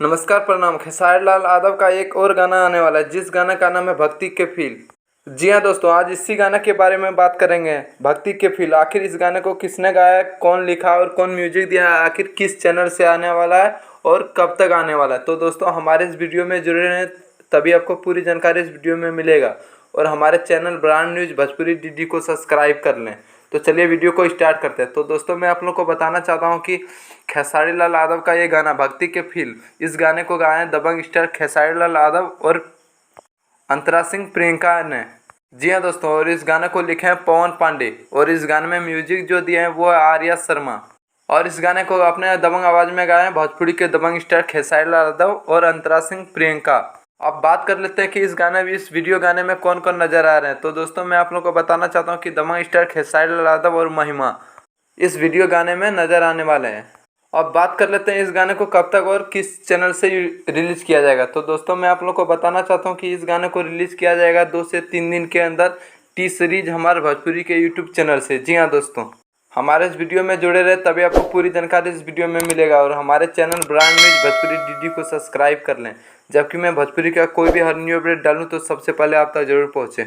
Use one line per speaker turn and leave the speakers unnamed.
नमस्कार प्रणाम। खेसारी लाल यादव का एक और गाना आने वाला है जिस गाना का नाम है भक्ति के फील। जी हाँ दोस्तों, आज इसी गाने के बारे में बात करेंगे। भक्ति के फील, आखिर इस गाने को किसने गाया है, कौन लिखा और कौन म्यूजिक दिया है, आखिर किस चैनल से आने वाला है और कब तक आने वाला है। तो दोस्तों हमारे इस वीडियो में जुड़े रहें, तभी आपको पूरी जानकारी इस वीडियो में मिलेगा। और हमारे channel brand news Bhojpuri DD को सब्सक्राइब कर लें। तो चलिए वीडियो को स्टार्ट करते हैं। तो दोस्तों मैं आप लोगों को बताना चाहता हूं कि खेसारी लाल यादव का ये गाना भक्ति के फील, इस गाने को गाए हैं दबंग स्टार खेसारी लाल यादव और अंतरा सिंह प्रियंका ने। जी हाँ दोस्तों, और इस गाने को लिखे हैं पवन पांडे और इस गाने में म्यूजिक जो दिए हैं वो है आर्या शर्मा। और इस गाने को अपने दबंग आवाज़ में गाए हैं भोजपुरी के दबंग स्टार खेसारी लाल यादव और अंतरा सिंह प्रियंका। अब बात कर लेते हैं कि इस वीडियो गाने में कौन कौन नजर आ रहे हैं। तो दोस्तों मैं आप लोगों को बताना चाहता हूँ कि दबंग स्टार खेसारी लाल यादव और महिमा इस वीडियो गाने में नजर आने वाले हैं। अब बात कर लेते हैं इस गाने को कब तक और किस चैनल से रिलीज किया जाएगा। तो दोस्तों मैं आप लोगों को बताना चाहता हूँ कि इस गाने को रिलीज किया जाएगा 2 से 3 दिन के अंदर टी सीरीज हमारे भोजपुरी के यूट्यूब चैनल से। जी हाँ दोस्तों, हमारे इस वीडियो में जुड़े रहे, तभी आपको पूरी जानकारी इस वीडियो में मिलेगा। और हमारे channel brand news Bhojpuri DD को सब्सक्राइब कर लें, जबकि मैं भोजपुरी का कोई भी हर न्यू अपडेट डालूँ तो सबसे पहले आप तक जरूर पहुँचे।